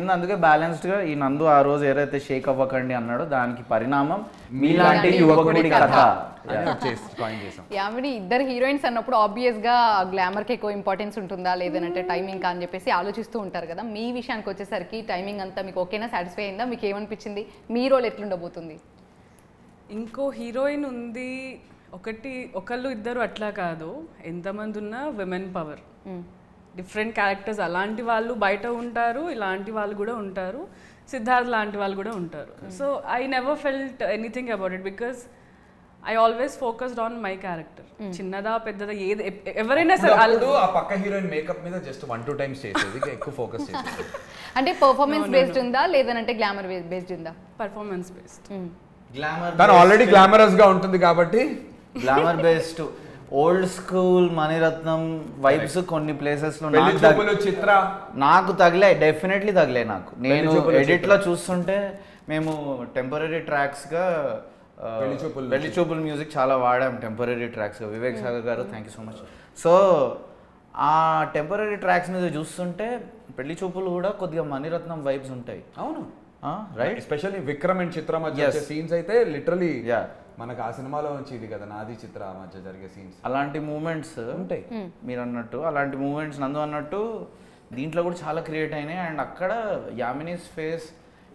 అందుకే బ్యాలెన్స్డ్ గా ఈ నందు ఆ రోజు ఏదైతే షేక్ అవ్వకండి అన్నాడో దానికి పరిణామం మీలాంటి యువకుడి కథ. యామిని ఇద్దరు హీరోయిన్స్ అన్నప్పుడు ఆబ్వియస్ గా గ్లామర్ కి ఎక్కువ ఇంపార్టెన్స్ ఉంటుందా లేదంటే టైమింగ్ అని చెప్పేసి ఆలోచిస్తూ ఉంటారు కదా. మీ విషయానికి వచ్చేసరికి టైమింగ్ అంతా మీకు ఓకేనా, సాటిస్ఫై అయిందా, మీకు ఏమనిపించింది, మీ రోల్ ఎట్లుండబోతుంది? ఇంకో హీరోయిన్ ఉంది, ఒకళ్ళు ఇద్దరు అట్లా కాదు, ఎంతమంది ఉన్నా విమెన్ పవర్, డిఫరెంట్ క్యారెక్టర్స్. అలాంటి వాళ్ళు బయట ఉంటారు, ఇలాంటి వాళ్ళు కూడా ఉంటారు, సిద్ధార్థ్ లాంటి వాళ్ళు కూడా ఉంటారు. So I never felt anything about it because I always focused on my character. చిన్నదా పెద్దదా ఏది ఎవరైనా సరే ఆ పక్క హీరోయిన్ మేకప్ మీద జస్ట్ 1-2 టైమ్స్ చేసేది, ఎక్కువ ఫోకస్ చేసేది. అంటే పర్ఫార్మెన్స్ బేస్డ్ ఉందా లేదంటే గ్లామర్ బేస్డ్ ఉందా? Performance based. తను ఆల్రెడీ గ్లామరస్ గా ఉంటుంది కాబట్టి glamour based. Old school Mani Ratnam vibes కొన్ని ప్లేసెస్ లో చిత్ర నాకు తగిలే, డెఫినెట్లీ తగిలే. నాకు నేను ఎడిట్ లో చూస్తుంటే మేము టెంపరీ ట్రాక్స్ గా పెళ్లి చూపుల మ్యూజిక్ చాలా వాడాం టెంపరీ ట్రాక్స్ గా. వివేక్ సాగర్ గారు thank you so much. So ఆ టెంపరీ ట్రాక్స్ మీద చూస్తుంటే పెళ్లి చూపులు కూడా కొద్దిగా మణిరత్నం వైబ్స్ ఉంటాయి. అవును రైట్, ఎస్పెషల్లీ విక్రమ్ అండ్ చిత్ర మధ్య సీన్స్ అయితే లిటరలీ మనకు ఆ సినిమాలో నుంచి ఇది కదా నాది చిత్ర మధ్య జరిగే సీన్స్, అలాంటి మూమెంట్స్ ఉంటాయి మీరు అన్నట్టు. అలాంటి మూమెంట్స్ నందు అన్నట్టు దీంట్లో కూడా చాలా క్రియేట్ అయినాయి. అండ్ అక్కడ Yamini's face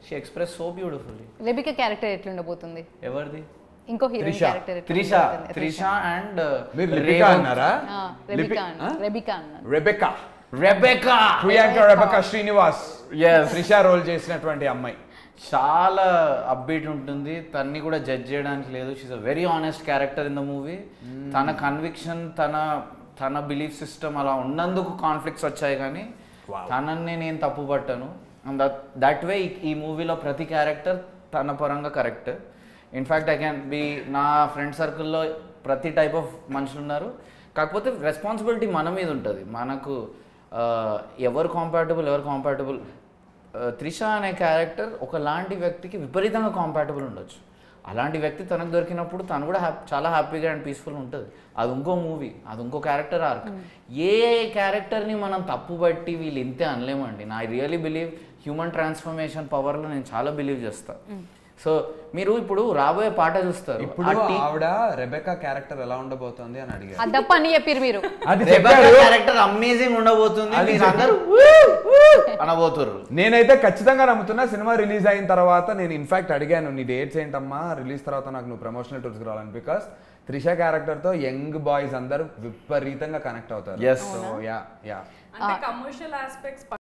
she express so beautifully. Rebecca character ఎట్లుండబోతుంది? ఎవరిది? ఇంకో heroine character Trisha and Rebecca అన్నారా? రెబెకా ప్రియాంక శ్రీనివాస్ త్రిష రోల్ చేసినటువంటి అమ్మాయి చాలా అప్బీట్ ఉంటుంది. తన్ని కూడా జడ్జ్ చేయడానికి లేదు. She's a very honest character in the movie. తన కన్విక్షన్, తన బిలీఫ్ సిస్టమ్ అలా ఉన్నందుకు కాన్ఫ్లిక్ట్స్ వచ్చాయి, కానీ తనని నేను తప్పు పట్టాను. అండ్ దట్ వే ఈ మూవీలో ప్రతి క్యారెక్టర్ తన పరంగా correct. In fact I can be, నా ఫ్రెండ్ సర్కిల్లో ప్రతి టైప్ ఆఫ్ మనుషులు ఉన్నారు. కాకపోతే రెస్పాన్సిబిలిటీ మన మీద ఉంటుంది. మనకు ఎవరు కాంపాటబుల్. త్రిష అనే క్యారెక్టర్ ఒకలాంటి వ్యక్తికి విపరీతంగా కాంపాటబుల్ ఉండొచ్చు. అలాంటి వ్యక్తి తనకు దొరికినప్పుడు తను కూడా చాలా హ్యాపీగా అండ్ పీస్ఫుల్ ఉంటుంది. అది ఇంకో మూవీ, అది ఇంకో క్యారెక్టర్ ఆర్క్. ఏ క్యారెక్టర్ని మనం తప్పు బట్టి వీళ్ళు ఇంతే అనలేమండి. నా I really believe human transformation పవర్లో నేను చాలా బిలీవ్ చేస్తాను. సో మీరు ఇప్పుడు రాబోయే పాట చూస్తారు, ఇప్పుడు ఆవిడ రెబెకా క్యారెక్టర్ ఎలా ఉండబోతుంది అని అడిగారు. అదప్ప అని చెప్పారు మీరు. రెబెకా క్యారెక్టర్ అమేజింగ్ ఉండబోతుంది, అందరూ అనబోతున్నారు. నేనైతే ఖచ్చితంగా నమ్ముతున్నా. సినిమా రిలీజ్ అయిన తర్వాత నేను ఇన్ఫాక్ట్ అడిగాను, నీ డేట్స్ ఏంటమ్మా రిలీజ్ తర్వాత నాకు నువ్వు ప్రమోషనల్ టూర్స్కి రావాలని. బికాస్ త్రిష క్యారెక్టర్ తో యంగ్ బాయ్స్ అందరూ విపరీతంగా కనెక్ట్ అవుతారు. Yes. So, yeah. అంటే కమర్షియల్ ఆస్పెక్ట్స్